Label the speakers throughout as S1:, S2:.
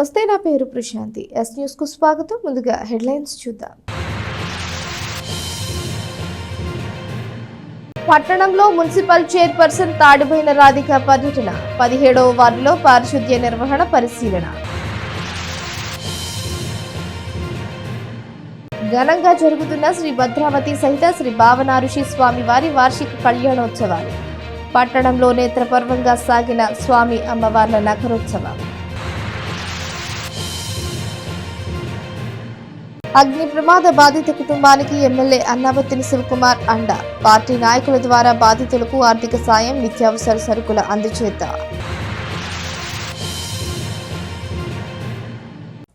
S1: నమస్తే, నా పేరు ప్రశాంతి. ఎస్ న్యూస్ కు స్వాగతం. ముందుగా హెడ్లైన్స్ చూద్దాం. పట్టణంలో మున్సిపల్ చైర్పర్సన్ తాడిబోయిన రాధిక పర్యటన. 17వ వార్డులో పారిశుద్ధ్య నిర్వహణ పరిశీలన. ఘనంగా జరుగుతున్న శ్రీ భద్రావతి సహిత శ్రీ భావనారుషి స్వామి వారి వార్షిక కళ్యాణోత్సవాలు. పట్టణంలో నేత్రపర్వంగా సాగిన స్వామి అమ్మవార్ల నగరోత్సవం. అగ్ని ప్రమాద బాధిత కుటుంబానికి ఎమ్మెల్యే అన్నాబత్తిని శివకుమార్ అండ. పార్టీ నాయకుల ద్వారా బాధితులకు ఆర్థిక సాయం, నిత్యావసర సరుకుల అందజేత.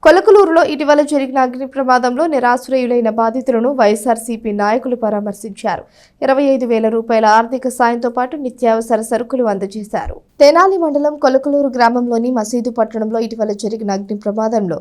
S1: కొలకలూరులో ఇటీవల జరిగిన అగ్ని ప్రమాదంలో నిరాశ్రయులైన బాధితులను వైఎస్ఆర్సీపీ నాయకులు పరామర్శించారు. 25,000 రూపాయల ఆర్థిక సాయంతో పాటు నిత్యావసర సరుకులు అందజేశారు. తెనాలి మండలం కొలకలూరు గ్రామంలోని మసీదు పట్టణంలో ఇటీవల జరిగిన అగ్ని ప్రమాదంలో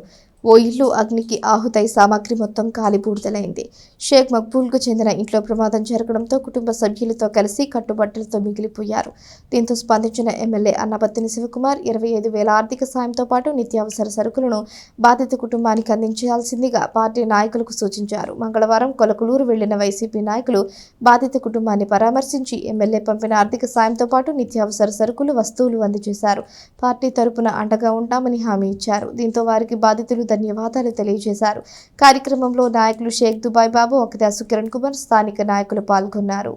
S1: ఓ ఇల్లు అగ్నికి ఆహుతై సామాగ్రి మొత్తం కాలిబూడిదలైంది. షేక్ మక్బూల్కు చెందిన ఇంట్లో ప్రమాదం జరగడంతో కుటుంబ సభ్యులతో కలిసి కట్టుబట్టలతో మిగిలిపోయారు. దీంతో స్పందించిన ఎమ్మెల్యే అన్నాబత్తిని శివకుమార్ 25,000 ఆర్థిక సాయంతో పాటు నిత్యావసర సరుకులను బాధిత కుటుంబానికి అందించాల్సిందిగా పార్టీ నాయకులకు సూచించారు. మంగళవారం కొలకలూరు వెళ్లిన వైసీపీ నాయకులు బాధిత కుటుంబాన్ని పరామర్శించి ఎమ్మెల్యే పంపిన ఆర్థిక సాయంతో పాటు నిత్యావసర సరుకులు, వస్తువులు అందజేశారు. పార్టీ తరపున అండగా ఉంటామని హామీ ఇచ్చారు. దీంతో వారికి బాధితులు ధన్యవాదాలు తెలియజేశారు. కార్యక్రమంలో నాయకులు షేక్ దుబాయ్ బాబు, ఒకదాసు కిరణ్ కుమార్, స్థానిక నాయకులు పాల్గొన్నారు.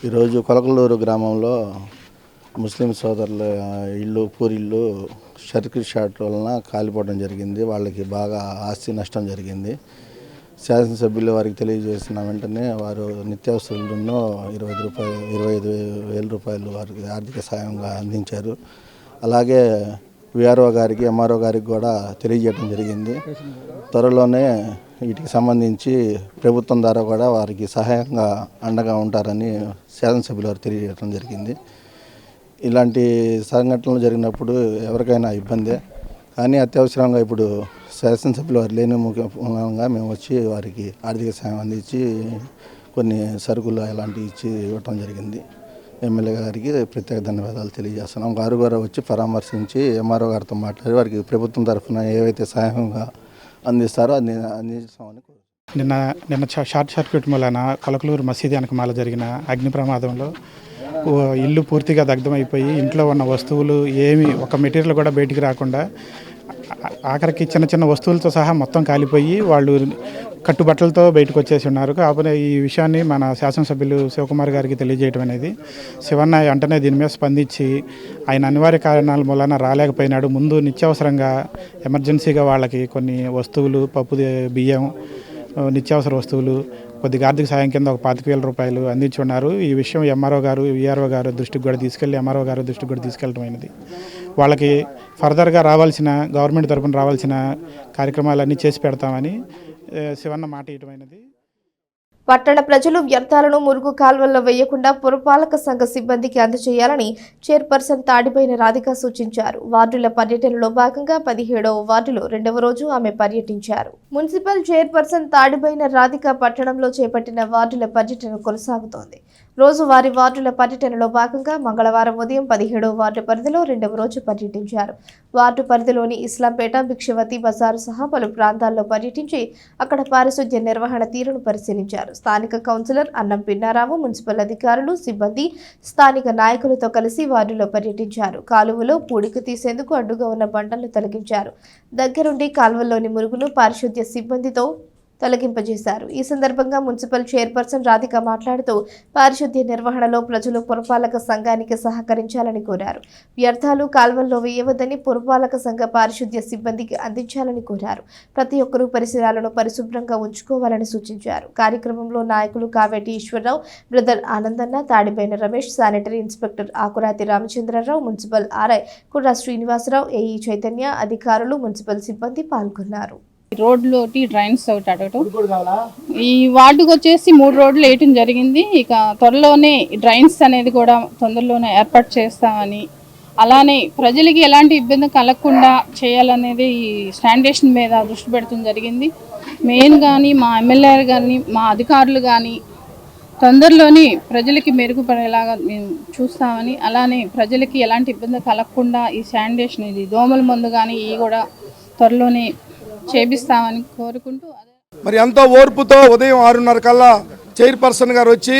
S2: ఈరోజు కొలకలూరు గ్రామంలో ముస్లిం సోదరుల ఇల్లు, పూరిల్లు సర్క్యూట్ షార్ట్ వలన కాలిపోవడం జరిగింది. వాళ్ళకి బాగా ఆస్తి నష్టం జరిగింది. శాసనసభ్యులు వారికి తెలియజేసిన వెంటనే వారు నిత్యావసరాలను 25,000 రూపాయలు వారికి ఆర్థిక సాయంగా అందించారు. అలాగే విఆర్ఓ గారికి, ఎంఆర్ఓ గారికి కూడా తెలియజేయడం జరిగింది. త్వరలోనే వీటికి సంబంధించి ప్రభుత్వం ద్వారా కూడా వారికి సహాయంగా అండగా ఉంటారని శాసనసభ్యులు వారు తెలియజేయడం జరిగింది. ఇలాంటి సంఘటనలు జరిగినప్పుడు ఎవరికైనా ఇబ్బందే, కానీ అత్యవసరంగా ఇప్పుడు శాసనసభ్యులు వారు లేని మూలంగా మేము వచ్చి వారికి ఆర్థిక సాయం అందించి కొన్ని సరుకులు అలాంటివి ఇచ్చి ఇవ్వటం జరిగింది. ఎమ్మెల్యే గారికి ప్రత్యేక ధన్యవాదాలు తెలియజేస్తున్నాం. గారు వచ్చి పరామర్శించి ఎంఆర్ఓ గారితో మాట్లాడి వారికి ప్రభుత్వం తరఫున ఏవైతే సహాయంగా అందిస్తారో అది అందిస్తామని
S3: నిన్న షార్ట్ సర్క్యూట్ మూలన కొలకలూరు మసీదు వెనకమాల జరిగిన అగ్ని ప్రమాదంలో ఇల్లు పూర్తిగా దగ్ధమైపోయి ఇంట్లో ఉన్న వస్తువులు ఏమి ఒక మెటీరియల్ కూడా బయటికి రాకుండా ఆఖరికి చిన్న చిన్న వస్తువులతో సహా మొత్తం కాలిపోయి వాళ్ళు కట్టుబట్టలతో బయటకు వచ్చేసి ఉన్నారు. కాకపోతే ఈ విషయాన్ని మన శాసనసభ్యులు శివకుమార్ గారికి తెలియజేయడం అనేది, శివన్న వెంటనే దీని మీద స్పందించి ఆయన అనివార్య కారణాల మూలన రాలేకపోయినాడు. ముందు నిత్యావసరంగా ఎమర్జెన్సీగా వాళ్ళకి కొన్ని వస్తువులు, పప్పు, బియ్యం, నిత్యావసర వస్తువులు, కొద్దిగా ఆర్థిక సాయం కింద ఒక 25,000 రూపాయలు అందించి ఉన్నారు. ఈ విషయం ఎంఆర్ఓ గారు, విఆర్ఓ గారు దృష్టికి కూడా తీసుకెళ్ళి ఎంఆర్ఓ గారు దృష్టికి కూడా తీసుకెళ్ళడం అయినది. వాళ్ళకి ఫర్దర్గా రావాల్సిన గవర్నమెంట్ తరఫున రావాల్సిన కార్యక్రమాలన్నీ చేసి పెడతామని శివన్న మాట ఇవ్వమైనది.
S1: పట్టణ ప్రజలు వ్యర్థాలను మురుగు కాల్వల్లో వేయకుండా పురపాలక సంఘ సిబ్బందికి అందజేయాలని చైర్పర్సన్ తాడిబోయిన రాధిక సూచించారు. వార్డుల పర్యటనలో భాగంగా 17వ వార్డులో 2వ రోజు ఆమె పర్యటించారు. మున్సిపల్ చైర్పర్సన్ తాడిబోయిన రాధిక పట్టణంలో చేపట్టిన వార్డుల పర్యటన కొనసాగుతోంది. రోజువారీ వార్డుల పర్యటనలో భాగంగా మంగళవారం ఉదయం 17వ వార్డు పరిధిలో 2వ రోజు పర్యటించారు. వార్డు పరిధిలోని ఇస్లాంపేట, భిక్షవతి బజారు సహా పలు ప్రాంతాల్లో పర్యటించి అక్కడ పారిశుద్ధ్య నిర్వహణ తీరును పరిశీలించారు. స్థానిక కౌన్సిలర్ అన్నం పిన్నారావు, మున్సిపల్ అధికారులు, సిబ్బంది, స్థానిక నాయకులతో కలిసి వార్డులో పర్యటించారు. కాలువలో పూడిక తీసేందుకు అడ్డుగా ఉన్న బండలను తొలగించారు. దగ్గరుండి కాలువల్లోని మురుగును పారిశుద్ధ్య సిబ్బందితో తొలగింపజేశారు. ఈ సందర్భంగా మున్సిపల్ చైర్పర్సన్ రాధిక మాట్లాడుతూ పారిశుద్ధ్య నిర్వహణలో ప్రజలు పురపాలక సంఘానికి సహకరించాలని కోరారు. వ్యర్థాలు కాల్వల్లో వేయవద్దని పురపాలక సంఘ పారిశుద్ధ్య సిబ్బందికి అందించాలని కోరారు. ప్రతి ఒక్కరూ పరిసరాలను పరిశుభ్రంగా ఉంచుకోవాలని సూచించారు. కార్యక్రమంలో నాయకులు Kaveti Eswararao, brother Anandanna, Tadibaina Ramesh, sanitary inspector Akurathi Ramachandrarao, municipal RI Kurra Srinivasarao, AE Chaitanya, అధికారులు, మున్సిపల్ సిబ్బంది పాల్గొన్నారు.
S4: రోడ్లోటి డ్రైన్స్ ఒకటి అడగటం, ఈ వార్డుకు వచ్చేసి 3 రోడ్లు వేయటం జరిగింది. ఇక త్వరలోనే డ్రైన్స్ అనేది కూడా తొందరలోనే ఏర్పాటు చేస్తామని, అలానే ప్రజలకి ఎలాంటి ఇబ్బంది కలగకుండా చేయాలనేది ఈ శానిటేషన్ మీద దృష్టి పెడతాం జరిగింది. మెయిన్ కానీ మా ఎమ్మెల్యే కానీ మా అధికారులు కానీ తొందరలోనే ప్రజలకి మెరుగుపడేలాగా మేము చూస్తామని, అలానే ప్రజలకి ఎలాంటి ఇబ్బంది కలగకుండా ఈ శానిటేషన్, ఇది దోమల మందు కానీ ఇవి కూడా త్వరలోనే చేపిస్తామని కోరుకుంటూ
S5: మరి ఎంతో ఓర్పుతో ఉదయం 6:30 కల్లా చైర్పర్సన్ గారు వచ్చి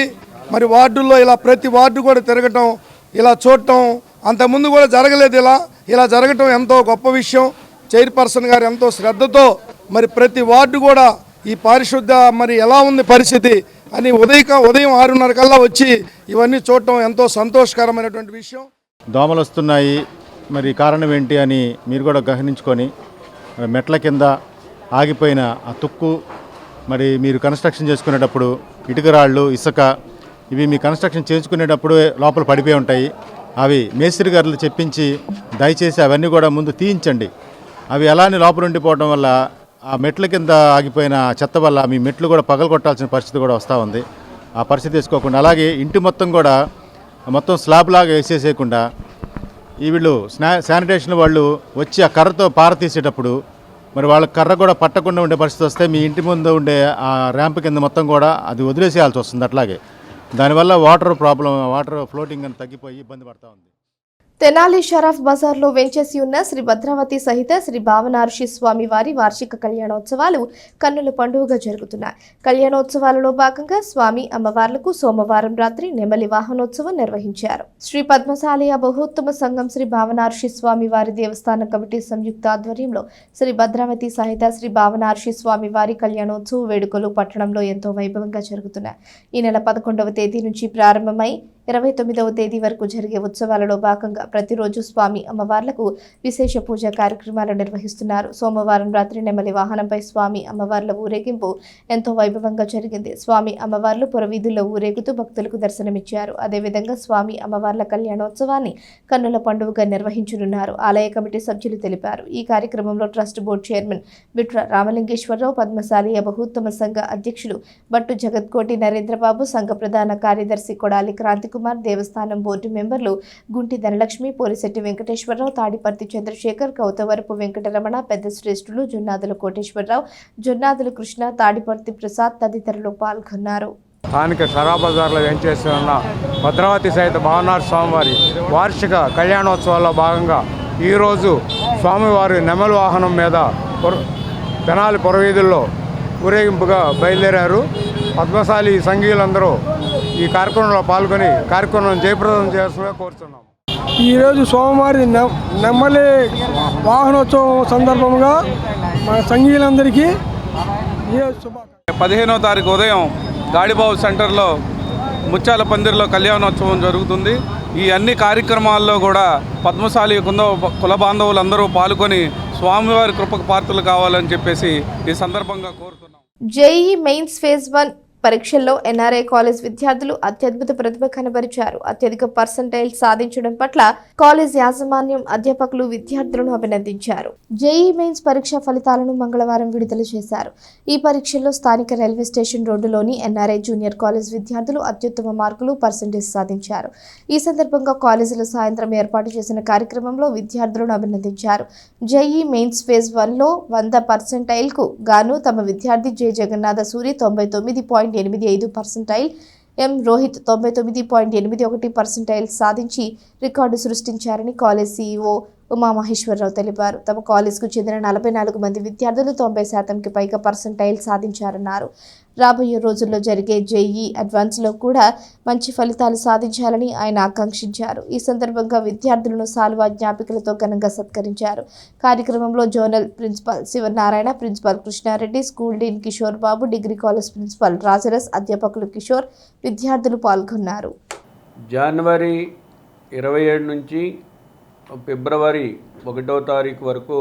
S5: మరి వార్డుల్లో ఇలా ప్రతి వార్డు కూడా తిరగటం, ఇలా చూడటం అంతకుముందు కూడా జరగలేదు. ఇలా జరగటం ఎంతో గొప్ప విషయం. చైర్పర్సన్ గారు ఎంతో శ్రద్ధతో మరి ప్రతి వార్డు కూడా ఈ పారిశుద్ధ మరి ఎలా ఉంది పరిస్థితి అని ఉదయం 6:30 కల్లా వచ్చి ఇవన్నీ చూడటం ఎంతో సంతోషకరమైనటువంటి విషయం.
S6: దోమలు వస్తున్నాయి, మరి కారణం ఏంటి అని మీరు కూడా గమనించుకొని మెట్ల కింద ఆగిపోయిన ఆ తుక్కు, మరి మీరు కన్స్ట్రక్షన్ చేసుకునేటప్పుడు ఇటుకరాళ్ళు, ఇసుక ఇవి మీ కన్స్ట్రక్షన్ చేసుకునేటప్పుడు లోపల పడిపోయి ఉంటాయి. అవి మేస్త్రి గారులు చెప్పించి దయచేసి అవన్నీ కూడా ముందు తీయించండి. అవి అలానే లోపల ఉండిపోవడం వల్ల ఆ మెట్ల కింద ఆగిపోయిన చెత్త వల్ల మీ మెట్లు కూడా పగలగొట్టాల్సిన పరిస్థితి కూడా వస్తూ ఉంది. ఆ పరిస్థితి తీసుకోకుండా అలాగే ఇంటి మొత్తం కూడా మొత్తం స్లాబ్ లాగా వేసేసేయకుండా ఈ వీళ్ళు శానిటేషన్ వాళ్ళు వచ్చి ఆ కర్రతో పార తీసేటప్పుడు మరి వాళ్ళ కర్ర కూడా పట్టకుండా ఉండే పరిస్థితి వస్తే మీ ఇంటి ముందు ఉండే ఆ ర్యాంప్ కింద మొత్తం కూడా అది వదిలేసేయాల్సి వస్తుంది. అట్లాగే దానివల్ల వాటర్ ఫ్లోటింగ్ అని తగ్గిపోయి ఇబ్బంది పడుతూ ఉంది.
S1: తెనాలి షరఫ్ బజార్లో వెంచేసి ఉన్న శ్రీ భద్రావతి సహిత శ్రీ భావనార్షి స్వామి వారి వార్షిక కళ్యాణోత్సవాలు కన్నుల పండుగగా జరుగుతున్నాయి. కళ్యాణోత్సవాలలో భాగంగా స్వామి అమ్మవార్లకు సోమవారం రాత్రి నెమలి వాహనోత్సవం నిర్వహించారు. శ్రీ పద్మశాలియ బహుత్తమ సంఘం శ్రీ భావనార్షి స్వామి వారి దేవస్థాన కమిటీ సంయుక్త ఆధ్వర్యంలో శ్రీ భద్రావతి సహిత శ్రీ భావనార్షి స్వామి వారి కళ్యాణోత్సవ వేడుకలు పట్టణంలో ఎంతో వైభవంగా జరుగుతున్నాయి. ఈ నెల 11వ తేదీ నుంచి ప్రారంభమై 29వ తేదీ వరకు జరిగే ఉత్సవాలలో భాగంగా ప్రతిరోజు స్వామి అమ్మవార్లకు విశేష పూజా కార్యక్రమాలు నిర్వహిస్తున్నారు. సోమవారం రాత్రి నెమలి వాహనంపై స్వామి అమ్మవార్ల ఊరేగింపు ఎంతో వైభవంగా జరిగింది. స్వామి అమ్మవార్లు పురవీధుల్లో ఊరేగుతూ భక్తులకు దర్శనమిచ్చారు. అదేవిధంగా స్వామి అమ్మవార్ల కళ్యాణోత్సవాన్ని కన్నుల పండుగగా నిర్వహించనున్నారు ఆలయ కమిటీ సభ్యులు తెలిపారు. ఈ కార్యక్రమంలో trust board chairman Bitra Ramalingeswararao, పద్మశాలియ బహుత్తమ సంఘ అధ్యక్షులు బట్టు జగత్కోటి నరేంద్రబాబు, సంఘ ప్రధాన కార్యదర్శి కొడాలి క్రాంతి కుమార్, దేవస్థానం బోర్డు మెంబర్లు గుంటి ధనలక్ష్మి, పోలిశెట్టి వెంకటేశ్వరరావు, తాడిపర్తి చంద్రశేఖర్, కౌతవరపు వెంకటరమణ, పెద్ద శ్రేష్ఠులు జొన్నాదుల కోటేశ్వరరావు, జొన్నాదుల కృష్ణ, తాడిపర్తి ప్రసాద్ తదితరులు పాల్గొన్నారు.
S7: స్థానిక షరా బజార్లో వేంచేసి ఉన్న భద్రావతి సహిత భావనార్షి స్వామివారి వార్షిక కళ్యాణోత్సవాల్లో భాగంగా ఈరోజు స్వామివారి నెమలి వాహనం మీద తెనాలి పురవీధుల్లో ఊరేగింపుగా బయలుదేరారు. పద్మశాలి సంఘీయులందరూ ఈ కార్యక్రమంలో పాల్గొని కార్యక్రమం జయప్రదం చేస్తున్నా కోరుతున్నాం.
S5: ఈరోజు స్వామివారి నెమ్మలి వాహనోత్సవం సందర్భంగా మన సంఘీయులందరికీ
S8: 15వ తారీఖు ఉదయం గాడిబాబు సెంటర్లో ముత్యాల పందిరిలో కళ్యాణోత్సవం జరుగుతుంది. ఈ అన్ని కార్యక్రమాల్లో కూడా పద్మశాలి కుల బాంధవులందరూ పాల్గొని స్వామివారి కృపకు పాత్రలు కావాలని చెప్పేసి ఈ సందర్భంగా కోరుతున్నాం.
S1: జేఈ మెయిన్స్ ఫేజ్ 1 పరీక్షల్లో ఎన్ఆర్ఐ కాలేజ్ విద్యార్థులు అత్యద్భుత ప్రతిభ కనబరిచారు. అత్యధిక పర్సెంటైల్ సాధించడం పట్ల కాలేజ్ యాజమాన్యం, అధ్యాపకులు విద్యార్థులను అభినందించారు. జేఈ మెయిన్స్ పరీక్ష ఫలితాలను మంగళవారం విడుదల చేశారు. ఈ పరీక్షల్లో స్థానిక రైల్వే స్టేషన్ రోడ్డులోని ఎన్ఆర్ఐ జూనియర్ కాలేజ్ విద్యార్థులు అత్యుత్తమ మార్కులు, పర్సెంటేజ్ సాధించారు. ఈ సందర్భంగా కాలేజీలో సాయంత్రం ఏర్పాటు చేసిన కార్యక్రమంలో విద్యార్థులను అభినందించారు. జేఈ మెయిన్స్ ఫేజ్ 1లో 100% గాను తమ విద్యార్థి జె జగన్నాథ సూరి 99.85%, ఎం రోహిత్ 99.81% సాధించి రికార్డు సృష్టించారని కాలేజ్ సీఈఓ ఉమామహేశ్వరరావు తెలిపారు. తమ కాలేజ్కు చెందిన 44 మంది విద్యార్థులు 90%కి పైగా పర్సెంటైల్ సాధించారన్నారు. రాబోయే రోజుల్లో జరిగే జేఈ అడ్వాన్స్లో కూడా మంచి ఫలితాలు సాధించాలని ఆయన ఆకాంక్షించారు. ఈ సందర్భంగా విద్యార్థులను సాల్వా జ్ఞాపికలతో ఘనంగా సత్కరించారు. కార్యక్రమంలో zonal principal Sivanarayana, principal Krishna Reddy, school dean Kishore Babu, degree college principal Rajaras, అధ్యాపకులు కిషోర్, విద్యార్థులు పాల్గొన్నారు.
S9: జనవరి 27 నుంచి ఫిబ్రవరి 1వ తారీఖు వరకు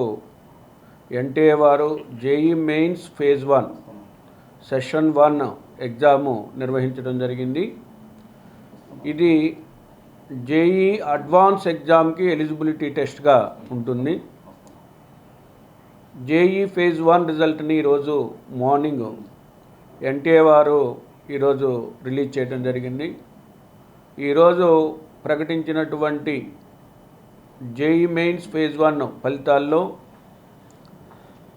S9: ఎన్టీఏ వారు JEE mains phase 1 session 1 exam నిర్వహించడం జరిగింది. ఇది జేఈ అడ్వాన్స్ ఎగ్జామ్కి ఎలిజిబిలిటీ టెస్ట్గా ఉంటుంది. జేఈ ఫేజ్ 1 రిజల్ట్ని ఈరోజు మార్నింగ్ ఎన్టీఏ వారు ఈరోజు రిలీజ్ చేయడం జరిగింది. ఈరోజు ప్రకటించినటువంటి జేఈ మెయిన్స్ ఫేజ్ 1 ఫలితాల్లో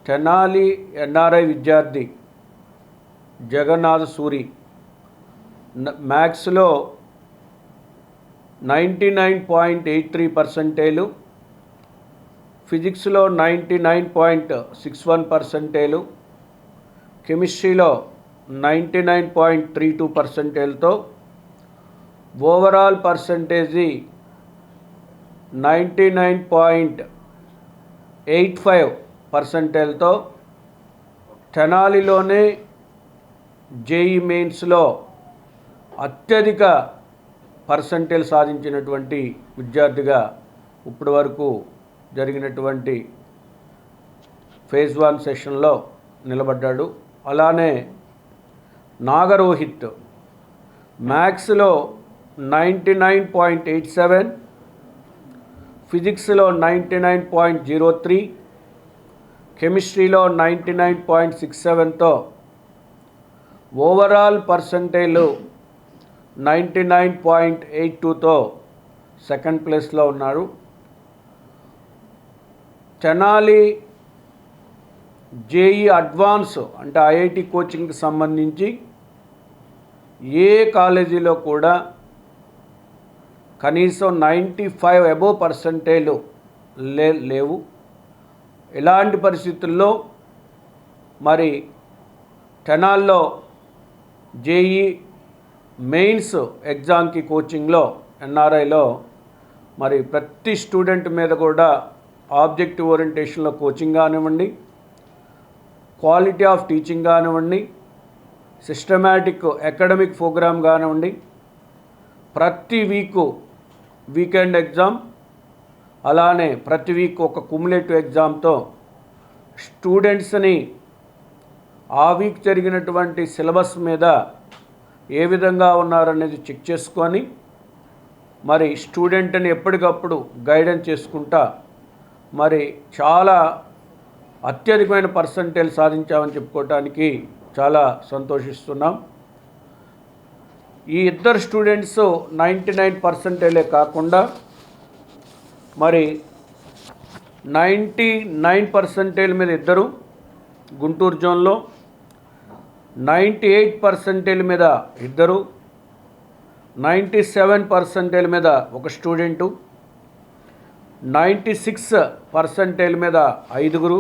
S9: తెనాలి ఎన్ఆర్ఐ విద్యార్థి జగన్నాథ్ సూరి మ్యాథ్స్లో 99.83%, ఫిజిక్స్లో 99.61%, కెమిస్ట్రీలో 99.32%తో ఓవరాల్ పర్సంటేజీ 99.85%తో తెనాలిలోనే జేఈ మెయిన్స్లో అత్యధిక పర్సంటేజ్ సాధించినటువంటి విద్యార్థిగా ఇప్పటి వరకు జరిగినటువంటి ఫేజ్ 1 సెషన్లో నిలబడ్డాడు. అలానే నాగరోహిత్ మ్యాథ్స్లో 99.87, ఫిజిక్స్లో 99.03, కెమిస్ట్రీలో 99.67తో ఓవరాల్ పర్సంటేజ్ 99.82తో సెకండ్ ప్లేస్లో ఉన్నారు. తెనాలి జేఈ అడ్వాన్స్ అంటే ఐఐటి కోచింగ్కి సంబంధించి ఏ కాలేజీలో కూడా కనీసం 95 అబోవ్ పర్సంటేజ్ లేవు. ఇలాంటి పరిస్థితుల్లో మరి తెనాల్లో జేఈ మెయిన్స్ ఎగ్జామ్కి కోచింగ్లో ఎన్ఆర్ఐలో మరి ప్రతి స్టూడెంట్ మీద కూడా ఆబ్జెక్టివ్ ఓరియంటేషన్లో కోచింగ్ కానివ్వండి, క్వాలిటీ ఆఫ్ టీచింగ్ కానివ్వండి, సిస్టమాటిక్ అకాడమిక్ ప్రోగ్రామ్ కానివ్వండి, ప్రతి వీకెండ్ ఎగ్జామ్, అలానే ప్రతి వీక్ ఒక కుములేటివ్ ఎగ్జామ్తో స్టూడెంట్స్ని ఆ వీక్ జరిగినటువంటి సిలబస్ మీద ఏ విధంగా ఉన్నారనేది చెక్ చేసుకొని మరి స్టూడెంట్ని ఎప్పటికప్పుడు గైడెన్స్ చేసుకుంటా మరి చాలా అత్యధికమైన పర్సంటేజ్ సాధించామని చెప్పుకోవటానికి చాలా సంతోషిస్తున్నాం. ఈ ఇద్దరు స్టూడెంట్స్ 99% కాకుండా మరి 99% మీద ఇద్దరు గుంటూరు జోన్లో, 98% మీద ఇద్దరు, 97% మీద ఒక స్టూడెంటు, 96% మీద 5,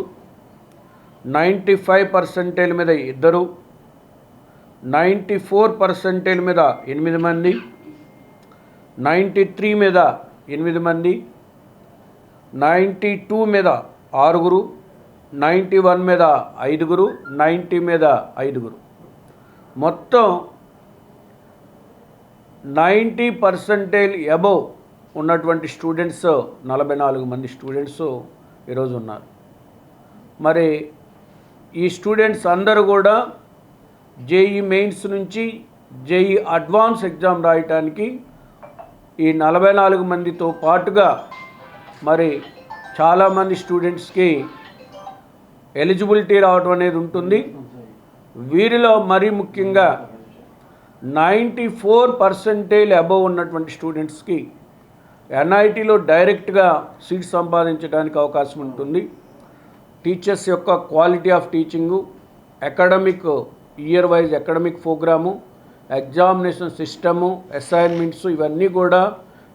S9: 95% మీద ఇద్దరు, 94% మీద 8 మంది, 93 మీద 8 మంది, 92 మీద 6, 91 మీద 5, 90 మీద 5. మొత్తం 90% అబోవ్ ఉన్నటువంటి స్టూడెంట్స్ 44 మంది స్టూడెంట్స్ ఈరోజు ఉన్నారు. మరి ఈ స్టూడెంట్స్ అందరూ కూడా జేఈ మెయిన్స్ నుంచి జేఈ అడ్వాన్స్ ఎగ్జామ్ రాయటానికి ఈ 44 మందితో పాటుగా మరి చాలామంది స్టూడెంట్స్కి ఎలిజిబిలిటీ రావడం అనేది ఉంటుంది. వీరిలో మరీ ముఖ్యంగా 94% అబోవ్ ఉన్నటువంటి స్టూడెంట్స్కి ఎన్ఐటీలో డైరెక్ట్గా సీట్ సంపాదించడానికి అవకాశం ఉంటుంది. టీచర్స్ యొక్క quality of teaching, academic year wise academic programme, examination system, assignments ఇవన్నీ కూడా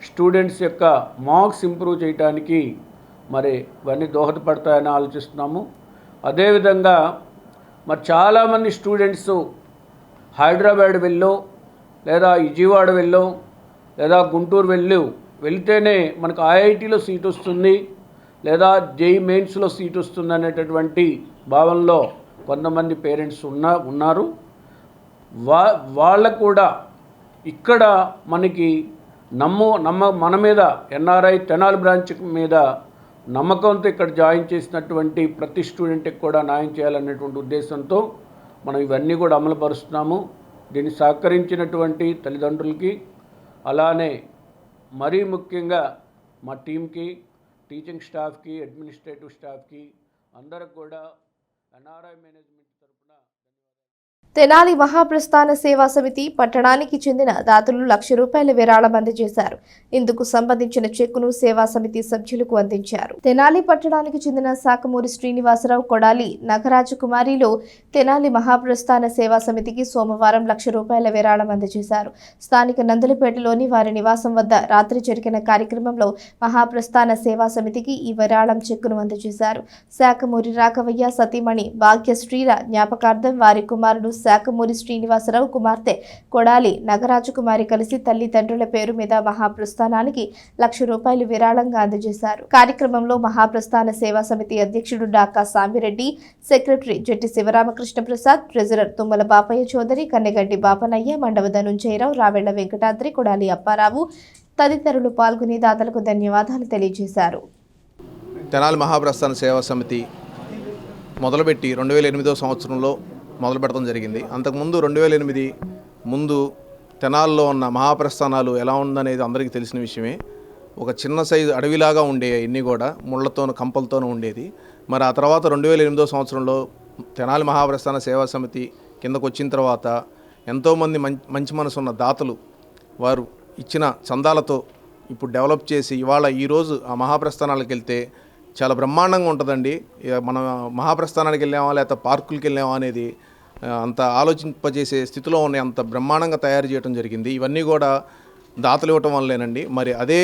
S9: స్టూడెంట్స్ యొక్క మార్క్స్ ఇంప్రూవ్ చేయడానికి మరి ఇవన్నీ దోహదపడతాయని ఆలోచిస్తున్నాము. అదేవిధంగా మరి చాలామంది స్టూడెంట్స్ హైదరాబాద్ వెళ్ళో లేదా విజయవాడ వెళ్ళో లేదా గుంటూరు వెళ్తేనే మనకు ఐఐటీలో సీట్ వస్తుంది లేదా జేఈ మెయిన్స్లో సీట్ వస్తుంది అనేటటువంటి భావనలో కొంతమంది పేరెంట్స్ ఉన్నారు. వాళ్ళకు కూడా ఇక్కడ మనకి మన మీద ఎన్ఆర్ఐ తెనాలి బ్రాంచ్ మీద నమ్మకంతో ఇక్కడ జాయిన్ చేసినటువంటి ప్రతి స్టూడెంట్కి కూడా న్యాయం చేయాలనేటువంటి ఉద్దేశంతో మనం ఇవన్నీ కూడా అమలుపరుస్తున్నాము. దీన్ని సహకరించినటువంటి తల్లిదండ్రులకి, అలానే మరీ ముఖ్యంగా మా టీంకి, టీచింగ్ స్టాఫ్కి, అడ్మినిస్ట్రేటివ్ స్టాఫ్కి అందరికి కూడా ఎన్ఆర్ఐ మేనేజ్మెంట్ తరఫున
S1: తెనాలి మహాప్రస్థాన సేవా సమితి పట్టణానికి చెందిన దాతలు ₹1,00,000 విరాళం అందజేశారు. ఇందుకు సంబంధించిన చెక్కును సేవా సమితి సభ్యులకు అందించారు. తెనాలి పట్టణానికి చెందిన శాఖమూరి శ్రీనివాసరావు కొడాలి నగరాజకుమారిలో తెనాలి మహాప్రస్థాన సేవా సమితికి సోమవారం ₹1,00,000 విరాళం అందజేశారు. స్థానిక నందులపేటలోని వారి నివాసం వద్ద రాత్రి జరిగిన కార్యక్రమంలో మహాప్రస్థాన సేవా సమితికి ఈ విరాళం చెక్కును అందజేశారు. శాఖమూరి రాఘవయ్య సతీమణి భాగ్యశ్రీల జ్ఞాపకార్థం వారి కుమారుడు శాఖమూరి శ్రీనివాసరావు కుమార్తె కొడాలి నగరాజకుమారి కలిసి తల్లిదండ్రుల పేరు మీద మహాప్రస్థానానికి ₹1,00,000 విరాళంగా అందజేశారు. కార్యక్రమంలో మహాప్రస్థాన సేవా సమితి అధ్యక్షుడు డాకా సాంబిరెడ్డి, సెక్రటరీ జట్టి శివరామకృష్ణ ప్రసాద్, ట్రెజరర్ తుమ్మల బాపయ్య చౌదరి, కన్నెగడ్డి బాపనయ్య, మండవ ధనుంజయరావు, రావెళ్ల వెంకటాద్రి, కొడాలి అప్పారావు తదితరులు పాల్గొని దాతలకు ధన్యవాదాలు తెలియజేశారు.
S10: తెనాలి మహాప్రస్థాన సేవా సమితి మొదలుపెట్టి 2008 సంవత్సరంలో మొదలు పెట్టడం జరిగింది. అంతకుముందు 2008 ముందు తెనాల్లో ఉన్న మహాప్రస్థానాలు ఎలా ఉందనేది అందరికీ తెలిసిన విషయమే. ఒక చిన్న సైజు అడవిలాగా ఉండే ఇన్ని కూడా ముళ్లతోనూ కంపలతోనూ ఉండేది. మరి ఆ తర్వాత 2008 సంవత్సరంలో తెనాలి మహాప్రస్థాన సేవా సమితి కిందకు వచ్చిన తర్వాత ఎంతోమంది మంచి మనసు ఉన్న దాతలు వారు ఇచ్చిన చందాలతో ఇప్పుడు డెవలప్ చేసి ఇవాళ ఈరోజు ఆ మహాప్రస్థానాలకు వెళ్తే చాలా బ్రహ్మాండంగా ఉంటుందండి. మన మహాప్రస్థానానికి వెళ్ళామా లేకపోతే పార్కులకి వెళ్ళామా అనేది అంత ఆలోచింపజేసే స్థితిలో ఉన్నాయి. అంత బ్రహ్మాండంగా తయారు చేయడం జరిగింది. ఇవన్నీ కూడా దాతలు ఇవ్వటం వల్లేనండి. మరి అదే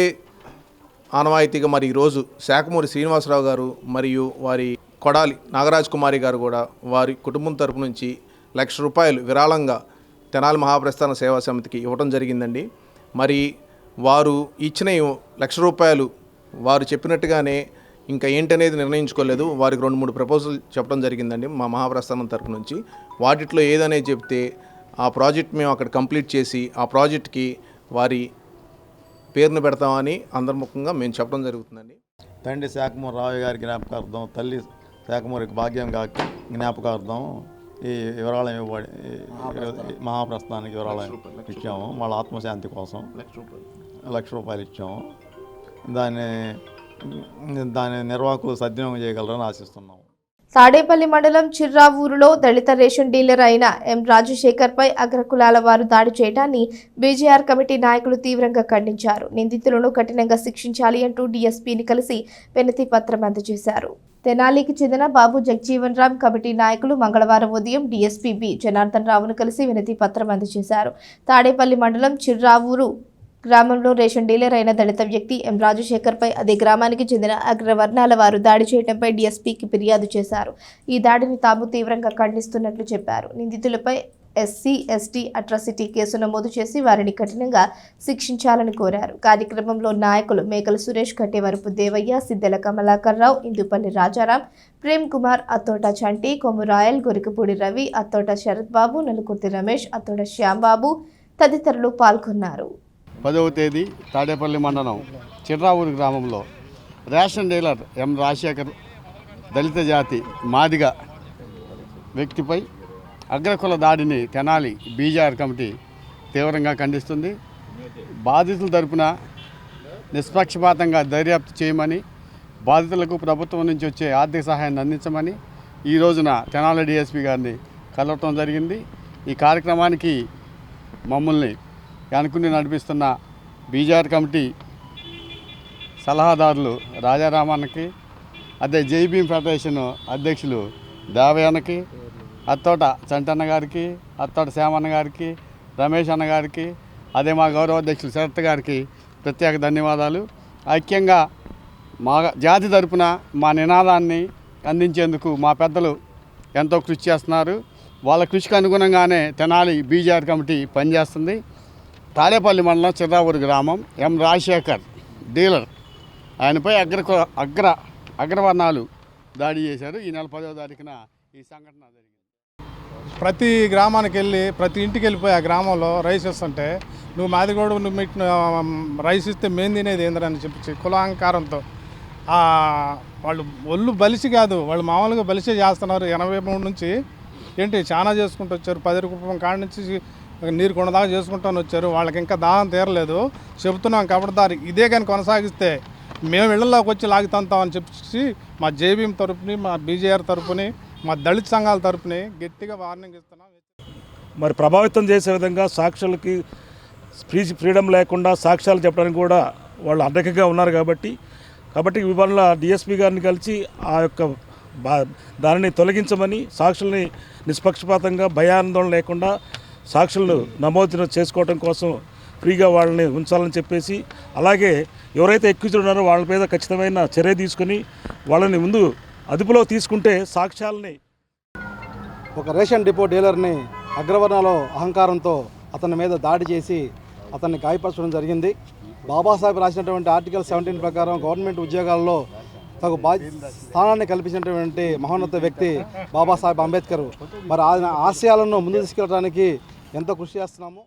S10: ఆనవాయితీగా మరి ఈరోజు శాఖమూరి శ్రీనివాసరావు గారు మరియు వారి కొడాలి నాగరాజ్ కుమారి గారు కూడా వారి కుటుంబం తరపు నుంచి ₹1,00,000 విరాళంగా తెనాలి మహాప్రస్థాన సేవా సమితికి ఇవ్వటం జరిగిందండి. మరి వారు ఇచ్చిన ₹1,00,000 వారు చెప్పినట్టుగానే ఇంకా ఏంటనేది నిర్ణయించుకోలేదు. వారికి 2-3 ప్రపోజల్ చెప్పడం జరిగిందండి మా మహాప్రస్థానం తరపు నుంచి. వాటిలో ఏదనేది చెప్తే ఆ ప్రాజెక్ట్ మేము అక్కడ కంప్లీట్ చేసి ఆ ప్రాజెక్ట్కి వారి పేరును పెడతామని అంతర్ముఖంగా మేము చెప్పడం జరుగుతుందండి.
S11: తండ్రి శాఖమూరి రావు గారి జ్ఞాపకార్థం, తల్లి శాఖమూరి భాగ్యం గారికి జ్ఞాపకార్థం ఈ వివరాలు ఇవ్వబడి మహాప్రస్థానానికి వివరాలు ఇచ్చాము. వాళ్ళ ఆత్మశాంతి కోసం ₹1,00,000 ఇచ్చాము. దాని నిర్వాహకులు సద్వినియోగం చేయగలరని ఆశిస్తున్నాము.
S1: తాడేపల్లి మండలం చిర్రావూరులో దళిత రేషన్ డీలర్ అయిన ఎం రాజశేఖర్పై అగ్రకులాల వారు దాడి చేయడాన్ని బీజేఆర్ కమిటీ నాయకులు తీవ్రంగా ఖండించారు. నిందితులను కఠినంగా శిక్షించాలి అంటూ డీఎస్పీని కలిసి వినతి పత్రం అందజేశారు. తెనాలికి చెందిన బాబు జగ్జీవన్ రామ్ కమిటీ నాయకులు మంగళవారం ఉదయం డీఎస్పీ బి జనార్దన్ రావును కలిసి వినతి పత్రం అందజేశారు. తాడేపల్లి మండలం చిర్రావూరు గ్రామంలో రేషన్ డీలర్ అయిన దళిత వ్యక్తి ఎం రాజశేఖర్పై అదే గ్రామానికి చెందిన అగ్రవర్ణాల వారు దాడి చేయడంపై డీఎస్పీకి ఫిర్యాదు చేశారు. ఈ దాడిని తాము తీవ్రంగా ఖండిస్తున్నట్లు చెప్పారు. నిందితులపై ఎస్సీ ఎస్టీ అట్రాసిటీ కేసు నమోదు చేసి వారిని కఠినంగా శిక్షించాలని కోరారు. కార్యక్రమంలో నాయకులు మేకల సురేష్, కట్టేవరపు దేవయ్య, సిద్దెల కమలాకర్ రావు, ఇందుపల్లి రాజారాం, ప్రేమ్ కుమార్, అత్తోట చంటి, కొమ్ము రాయల్, గొరికపూడి రవి, అత్తోట శరత్ బాబు, నలుకుర్తి రమేష్, అత్తోట శ్యాంబాబు తదితరులు పాల్గొన్నారు.
S12: 10వ తేదీ తాడేపల్లి మండలం చిర్రావూరు గ్రామంలో రేషన్ డీలర్ ఎం రాజశేఖర్ దళిత జాతి మాదిగ వ్యక్తిపై అగ్రకుల దాడిని తెనాలి బీజేఆర్ కమిటీ తీవ్రంగా ఖండిస్తుంది. బాధితుల తరపున నిష్పక్షపాతంగా దర్యాప్తు చేయమని, బాధితులకు ప్రభుత్వం నుంచి వచ్చే ఆర్థిక సహాయాన్ని అందించమని ఈ రోజున తెనాలి డిఎస్పీ గారిని కలవటం జరిగింది. ఈ కార్యక్రమానికి మమ్మల్ని అనుకుని నడిపిస్తున్న బీజేఆర్ కమిటీ సలహాదారులు రాజారామన్నకి, అదే జైభీమ్ ఫెడరేషన్ అధ్యక్షులు దేవయ్యన్నకి, అత్తోట చంటన్న గారికి, అత్తోట శ్యామన్న గారికి, రమేష్ అన్న గారికి, అదే మా గౌరవ అధ్యక్షులు శరత్ గారికి ప్రత్యేక ధన్యవాదాలు. ఐక్యంగా మా జాతి తరపున మా నినాదాన్ని అందించేందుకు మా పెద్దలు ఎంతో కృషి చేస్తున్నారు. వాళ్ళ కృషికి అనుగుణంగానే తెనాలి బీజేఆర్ కమిటీ పనిచేస్తుంది. తాడేపల్లి మండలం చిర్రావూరు గ్రామం ఎం రాజశేఖర్ డీలర్, ఆయనపై అగ్రవర్ణాలు దాడి చేశారు. ఈ నెల 10వ తారీఖున ఈ సంఘటన జరిగింది.
S3: ప్రతి గ్రామానికి వెళ్ళి ప్రతి ఇంటికి వెళ్ళిపోయి ఆ గ్రామంలో రైస్ ఇస్తుంటే నువ్వు మాదిగోడు నువ్వు రైస్ ఇస్తే మేము తినేది ఏందని చెప్పి కులాంకారంతో వాళ్ళు ఒళ్ళు బలిసి కాదు, వాళ్ళు మామూలుగా బలిసే చేస్తున్నారు. 83 నుంచి ఏంటి చాలా చేసుకుంటూ వచ్చారు. 10 రూపాయల కాడ నుంచి నీరు కొండదాకా చేసుకుంటాను వచ్చారు. వాళ్ళకి ఇంకా దాహం తీరలేదు. చెబుతున్నాం కబడ్దారి ఇదే కానీ కొనసాగిస్తే మేము ఇళ్లలోకి వచ్చి లాగుతామని చెప్పి మా జేబీఎం తరపుని, మా బీజేఆర్ తరపుని, మా దళిత సంఘాల తరపుని గట్టిగా వార్నింగ్ ఇస్తున్నాం.
S13: మరి ప్రభావితం చేసే విధంగా సాక్షులకి ఫ్రీడమ్ లేకుండా సాక్ష్యాలు చెప్పడానికి కూడా వాళ్ళు అడ్డకగా ఉన్నారు కాబట్టి ఇవాళ డిఎస్పీ గారిని కలిసి ఆ యొక్క దానిని తొలగించమని సాక్షుల్ని నిష్పక్షపాతంగా భయాందోళన లేకుండా సాక్షులను నమోదు చేసుకోవడం కోసం ఫ్రీగా వాళ్ళని ఉంచాలని చెప్పేసి, అలాగే ఎవరైతే ఎక్కించులు ఉన్నారో వాళ్ళ మీద ఖచ్చితమైన చర్య తీసుకొని వాళ్ళని ముందు అదుపులో తీసుకుంటే సాక్ష్యాలని.
S14: ఒక రేషన్ డిపో డీలర్ని అగ్రవర్ణాలో అహంకారంతో అతని మీద దాడి చేసి అతన్ని గాయపరచడం జరిగింది. బాబాసాహెబ్ రాసినటువంటి ఆర్టికల్ 17 ప్రకారం గవర్నమెంట్ ఉద్యోగాల్లో తగు స్థానాన్ని కల్పించినటువంటి మహోన్నత వ్యక్తి బాబాసాహెబ్ అంబేద్కర్. మరి ఆయన ఆశయాలను ముందు తీసుకెళ్ళడానికి ఎంతో కృషి చేస్తున్నాము.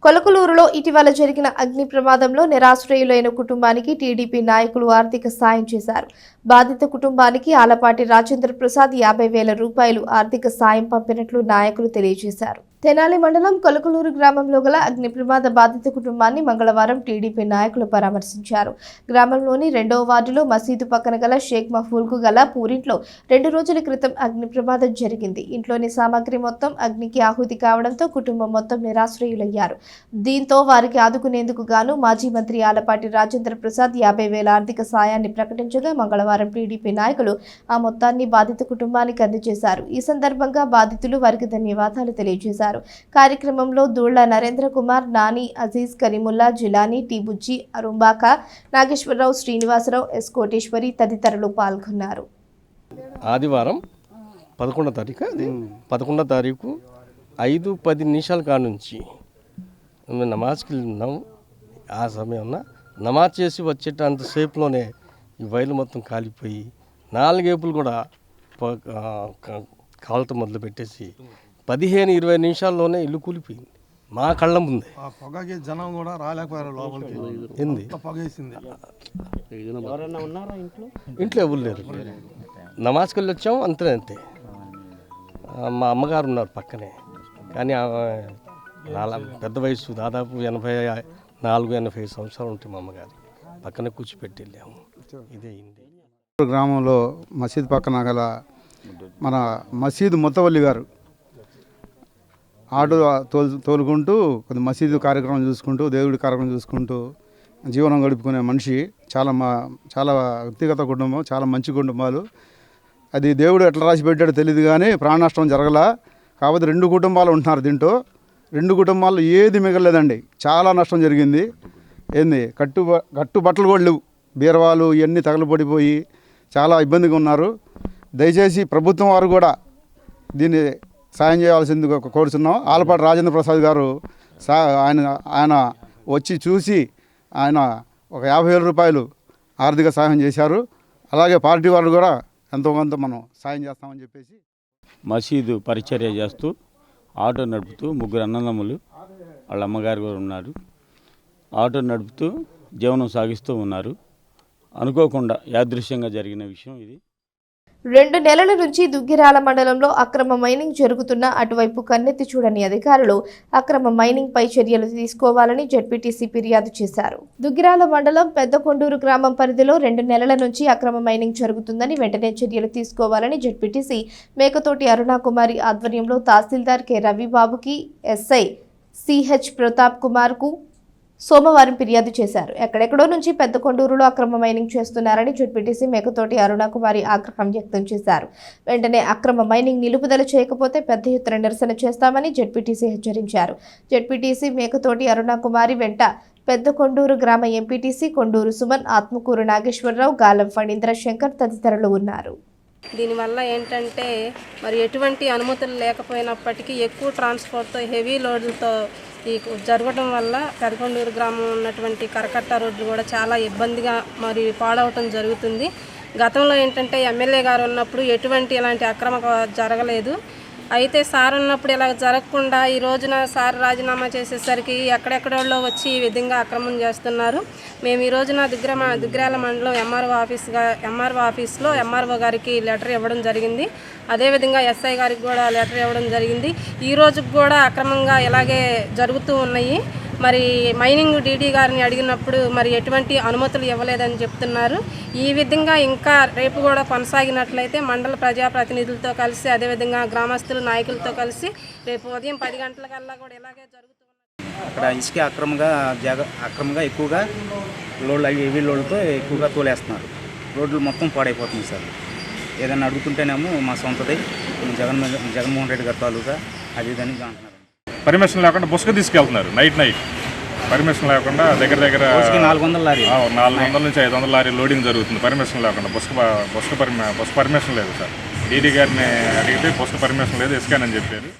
S1: కొలకలూరులో ఇటీవల జరిగిన అగ్ని ప్రమాదంలో నిరాశ్రయులైన కుటుంబానికి టీడీపీ నాయకులు ఆర్థిక సాయం చేశారు. బాధిత కుటుంబానికి ఆలపాటి రాజేంద్ర ప్రసాద్ 50,000 రూపాయలు ఆర్థిక సాయం పంపినట్లు నాయకులు తెలియజేశారు. తెనాలి మండలం కొలకలూరు గ్రామంలో గల అగ్ని ప్రమాద బాధిత కుటుంబాన్ని మంగళవారం టీడీపీ నాయకులు పరామర్శించారు. గ్రామంలోని 2వ వార్డులో మసీదు పక్కన గల షేక్ మహఫూల్కు గల పూరింట్లో 2 రోజుల క్రితం అగ్ని ప్రమాదం జరిగింది. ఇంట్లోని సామాగ్రి మొత్తం అగ్నికి ఆహుతి కావడంతో కుటుంబం మొత్తం నిరాశ్రయులయ్యారు. దీంతో వారికి ఆదుకునేందుకు గాను మాజీ మంత్రి ఆలపాటి రాజేంద్ర ప్రసాద్ 50,000 ఆర్థిక సాయాన్ని ప్రకటించగా మంగళవారం టీడీపీ నాయకులు ఆ మొత్తాన్ని బాధిత కుటుంబానికి అందజేశారు. ఈ సందర్భంగా బాధితులు వారికి ధన్యవాదాలు తెలియజేశారు. కార్యక్రమంలో దూళ్ల నరేంద్ర కుమార్, నాని, అజీజ్, కరీముల్లా, జిలానీ, టీ బుజ్జి, అరుంబాక, నాగేశ్వరరావు, శ్రీనివాసరావు, ఎస్ కోటేశ్వరి తదితరులు పాల్గొన్నారు.
S15: ఆదివారం 11వ తారీఖు 5:10 కాడ నుంచి నమాజ్కి వెళ్ళినాం. ఆ సమయంలో నమాజ్ చేసి వచ్చేటంతసేపులోనే ఈ వైర్లు మొత్తం కాలిపోయి 4 ఏపులు కూడా కాలుతో మొదలు పెట్టేసి 15-20 నిమిషాల్లోనే ఇల్లు కూలిపోయింది మా కళ్ళ ముందే.
S14: జనం కూడా రాలేకపోయారు లోపలికి.
S15: ఇంట్లో ఎవరు లేరు. నమాజ్కి వెళ్ళి వచ్చాము అంతే. మా అమ్మగారు ఉన్నారు పక్కనే, కానీ పెద్ద వయసు, దాదాపు 84-85 సంవత్సరాలు ఉంటాయి మా అమ్మగారు. పక్కన కూర్చోపెట్టి వెళ్ళాము. ఇదే
S14: గ్రామంలో మసీద్ పక్కన గల మన మసీదు ముత్తవల్లి గారు ఆటో తోలుకుంటూ కొద్ది మసీదు కార్యక్రమం చూసుకుంటూ, దేవుడి కార్యక్రమం చూసుకుంటూ జీవనం గడుపుకునే మనిషి. చాలా వ్యక్తిగత కుటుంబం, చాలా మంచి కుటుంబాలు. అది దేవుడు ఎట్లా రాసి పెట్టాడో తెలియదు, కానీ ప్రాణ నష్టం జరగల. కాకపోతే 2 కుటుంబాలు ఉంటున్నారు దీంట్లో. 2 కుటుంబాల్లో ఏది మిగలలేదండి. చాలా నష్టం జరిగింది. కట్టు బట్టలు కూడా లేవు, బీరవాలు ఇవన్నీ తగలబడిపోయి చాలా ఇబ్బందిగా ఉన్నారు. దయచేసి ప్రభుత్వం వారు కూడా దీన్ని సాయం చేయాల్సిందిగా కోరుతున్నాం. ఆలపాటి రాజేంద్ర ప్రసాద్ గారు ఆయన వచ్చి చూసి ఆయన ఒక 50,000 రూపాయలు ఆర్థిక సాయం చేశారు. అలాగే పార్టీ వాళ్ళు కూడా ఎంతో కొంత మనం సాయం చేస్తామని చెప్పేసి.
S16: మసీదు పరిచర్య చేస్తూ ఆటో నడుపుతూ 3 అన్నదమ్ములు, వాళ్ళ అమ్మగారు కూడా ఉన్నారు. ఆటో నడుపుతూ జీవనం సాగిస్తూ ఉన్నారు. అనుకోకుండా యాదృశ్యంగా జరిగిన విషయం ఇది.
S1: 2 నెలల నుంచి దుగ్గిరాల మండలంలో అక్రమ మైనింగ్ జరుగుతున్న అటువైపు కన్నెత్తి చూడని అధికారులు అక్రమ మైనింగ్ పై చర్యలు తీసుకోవాలని జెడ్పీటీసీ ఫిర్యాదు చేశారు. దుగ్గిరాల మండలం పెద్దకొండూరు గ్రామం పరిధిలో 2 నెలల నుంచి అక్రమ మైనింగ్ జరుగుతుందని వెంటనే చర్యలు తీసుకోవాలని జెడ్పీటీసీ మేకతోటి అరుణాకుమారి ఆధ్వర్యంలో తహసీల్దార్ కె రవిబాబుకి, ఎస్ఐ సిహెచ్ ప్రతాప్ కుమార్కు సోమవారం ఫిర్యాదు చేశారు. ఎక్కడెక్కడో నుంచి పెద్దకొండూరులో అక్రమ మైనింగ్ చేస్తున్నారని జెడ్పీటీసీ మేకతోటి అరుణాకుమారి ఆగ్రహం వ్యక్తం చేశారు. వెంటనే అక్రమ మైనింగ్ నిలుపుదల చేయకపోతే పెద్ద ఎత్తున నిరసన చేస్తామని జెడ్పీటీసీ హెచ్చరించారు. జెడ్పీటీసీ మేకతోటి అరుణాకుమారి వెంట పెద్దకొండూరు గ్రామ ఎంపీటీసీ కొండూరు సుమన్, ఆత్మకూరు నాగేశ్వరరావు, గాలం ఫణీంద్ర శంకర్ తదితరులు ఉన్నారు.
S17: దీనివల్ల ఏంటంటే మరి ఎటువంటి అనుమతులు లేకపోయినప్పటికీ ఎక్కువ ట్రాన్స్పోర్ట్తో, హెవీ లోడ్లతో ఈ జరగడం వల్ల పెదకొండూరు గ్రామం ఉన్నటువంటి కరకట్ట రోడ్లు కూడా చాలా ఇబ్బందిగా మరి పాడవటం జరుగుతుంది. గతంలో ఏంటంటే ఎమ్మెల్యే గారు ఉన్నప్పుడు ఇలాంటి అక్రమ జరగలేదు. అయితే సార్ ఉన్నప్పుడు ఇలా జరగకుండా ఈ రోజున సార్ రాజీనామా చేసేసరికి ఎక్కడెక్కడో వచ్చి ఈ విధంగా అక్రమం చేస్తున్నారు. మేము ఈ రోజున దుగ్గిరాల మండలం ఎంఆర్ఓ ఆఫీస్లో ఎంఆర్ఓ గారికి లెటర్ ఇవ్వడం జరిగింది. అదేవిధంగా ఎస్ఐ గారికి కూడా లెటర్ ఇవ్వడం జరిగింది. ఈ రోజుకి కూడా అక్రమంగా ఇలాగే జరుగుతూ ఉన్నాయి. మరి మైనింగ్ డీడీ గారిని అడిగినప్పుడు మరి ఎటువంటి అనుమతులు ఇవ్వలేదని చెప్తున్నారు. ఈ విధంగా ఇంకా రేపు కూడా కొనసాగినట్లయితే మండల ప్రజాప్రతినిధులతో కలిసి అదేవిధంగా గ్రామస్తుల నాయకులతో కలిసి రేపు ఉదయం 10 గంటలకల్లా కూడా ఇలాగే జరుగుతుంది.
S18: అక్కడ ఇసుక అక్రమంగా ఎక్కువగా లోడ్లు హెవీ లోడ్లతో ఎక్కువగా తోలేస్తున్నారు. రోడ్లు మొత్తం పాడైపోతుంది సార్. ఏదైనా అడుగుతుంటేనేమో మా సొంతది జగన్మోహన్ రెడ్డి గారి తాలూకా అది ఇదని అంటున్నారు.
S19: పర్మిషన్ లేకుండా బుస్క తీసుకెళ్తున్నారు. నైట్ పర్మిషన్ లేకుండా దగ్గర
S18: 400 లారీ
S19: 400 నుంచి 500 లారీ లోడింగ్ జరుగుతుంది పర్మిషన్ లేకుండా. బుస్క పర్మిషన్ లేదు సార్. డీడీ గారిని అడిగితే బుస్క పర్మిషన్ లేదు, ఇసుకానని చెప్పారు.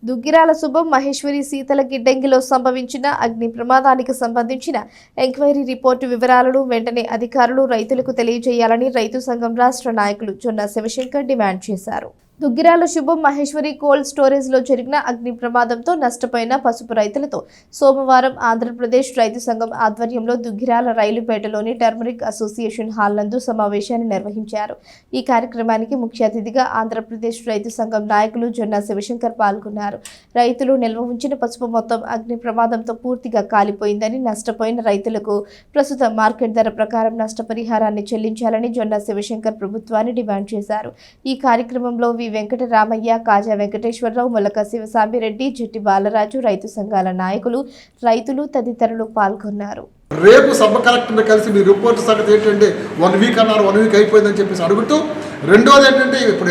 S1: దుగ్గిరాల శుభం మహేశ్వరి శీతల గిడ్డంగిలో సంభవించిన అగ్ని ప్రమాదానికి సంబంధించిన ఎంక్వైరీ రిపోర్టు వివరాలను వెంటనే అధికారులు రైతులకు తెలియజేయాలని రైతు సంఘం రాష్ట్ర నాయకులు జొన్న శివశంకర్ డిమాండ్ చేశారు. దుగ్గిరాల శుభం మహేశ్వరి కోల్డ్ స్టోరేజ్ లో జరిగిన అగ్ని ప్రమాదంతో నష్టపోయిన పసుపు రైతులతో సోమవారం ఆంధ్రప్రదేశ్ రైతు సంఘం ఆధ్వర్యంలో దుగ్గిరాల రైలుపేటలోని టర్మరిక్ అసోసియేషన్ హాల్ నందు సమావేశాన్ని నిర్వహించారు. ఈ కార్యక్రమానికి ముఖ్య అతిథిగా ఆంధ్రప్రదేశ్ రైతు సంఘం నాయకులు జొన్న శివశంకర్ పాల్గొన్నారు. రైతులు నిల్వ ఉంచిన పసుపు మొత్తం అగ్ని ప్రమాదంతో పూర్తిగా కాలిపోయిందని, నష్టపోయిన రైతులకు ప్రస్తుత మార్కెట్ ధర ప్రకారం నష్టపరిహారాన్ని చెల్లించాలని జొన్న శివశంకర్ ప్రభుత్వాన్ని డిమాండ్ చేశారు. ఈ కార్యక్రమంలో వెంకటరామయ్య, కాజా వెంకటేశ్వరరావు, మొలక శివసామిరెడ్డి, జట్టి బాలరాజు, రైతు సంఘాల నాయకులు, రైతులు తదితరులు పాల్గొన్నారు.
S20: రేపు సబ్ కలెక్టర్ని కలిసి మీ రిపోర్ట్ సంగతి ఏంటంటే 1 వీక్ అన్నారు, 1 వీక్ అయిపోయిందని చెప్పేసి అడుగుతూ, రెండోది ఏంటంటే ఇప్పుడు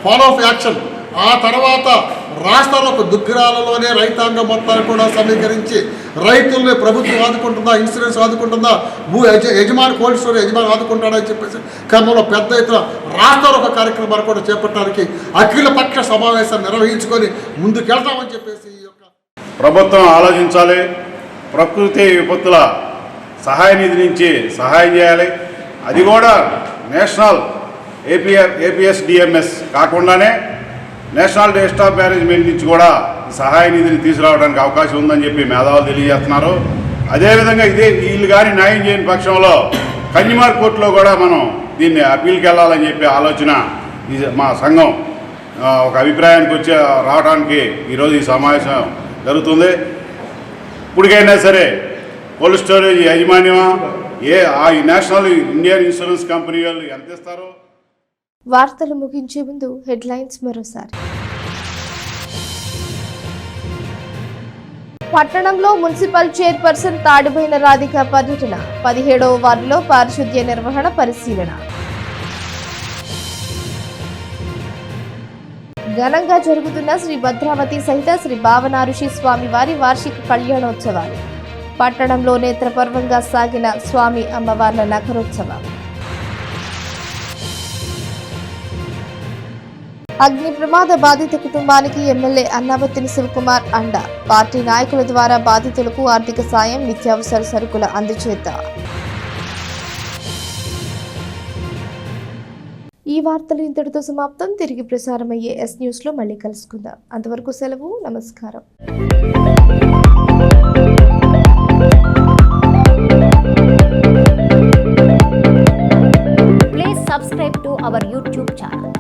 S20: ఫాలో ఆఫ్ యాక్షన్. ఆ తర్వాత రాష్ట్రంలో దుగ్గిరాలలోనే రైతాంగం మొత్తాన్ని కూడా సమీకరించి రైతుల్ని ప్రభుత్వం ఆదుకుంటుందా, ఇన్సూరెన్స్ ఆదుకుంటుందా, యజమాని కోల్డ్ స్టోరేజ్ యజమాని ఆదుకుంటాడని చెప్పేసి క్రమంలో పెద్ద ఎత్తున రాష్ట్రంలో ఒక కార్యక్రమాలు కూడా చేపట్టడానికి అఖిలపక్ష సమావేశాన్ని నిర్వహించుకొని ముందుకెళ్తామని చెప్పేసి
S21: ప్రభుత్వం ఆలోచించాలి. ప్రకృతి విపత్తుల సహాయ నిధి నుంచి సహాయం చేయాలి. అది కూడా నేషనల్ APSDMS కాకుండానే నేషనల్ డెస్క్టాప్ మేనేజ్మెంట్ నుంచి కూడా సహాయ నిధిని తీసుకురావడానికి అవకాశం ఉందని చెప్పి మేధావులు తెలియజేస్తున్నారు. అదేవిధంగా వీళ్ళు కానీ న్యాయం చేయని పక్షంలో కన్జ్యూమర్ కోర్టులో కూడా మనం దీన్ని అప్పీల్కి వెళ్ళాలని చెప్పి ఆలోచన మా సంఘం ఒక అభిప్రాయానికి రావడానికి ఈరోజు ఈ సమావేశం జరుగుతుంది. ఇప్పటికైనా సరే కోల్డ్ స్టోరేజ్ యాజమాన్యమా ఆ నేషనల్ ఇండియన్ ఇన్సూరెన్స్ కంపెనీ వాళ్ళు ఎంత ఇస్తారో.
S1: వార్తలు ముగించే ముందు హెడ్లైన్స్ మరోసారి. పట్టణంలో మున్సిపల్ చైర్పర్సన్ తాడిబోయిన రాధిక పర్యటన. 17వ వార్డులో పారిశుద్ధ్య నిర్వహణ పరిశీలన. ఘనంగా జరుగుతున్న శ్రీ భద్రావతి సహిత శ్రీ భావనారుషి స్వామి వారి వార్షిక కళ్యాణోత్సవాలు. పట్టణంలో నేత్రపర్వంగా సాగిన స్వామి అమ్మవార్ల నగరోత్సవం. అగ్ని ప్రమాద బాధిత కుటుంబానికి ఎమ్మెల్యే అన్నాబత్తిని శివకుమార్ అండ. పార్టీ నాయకుల ద్వారా బాధితులకు ఆర్థిక సాయం, నిత్యావసర సరుకుల అందజేత. ఈ వార్తలు ఇంతటితో సమాప్తం. తిరిగి ప్రసారమయ్యే ఎస్ న్యూస్ లో మళ్ళీ కలుసుకుందాం. అంతవరకు సెలవు. నమస్కారం.
S22: Please subscribe to our YouTube channel.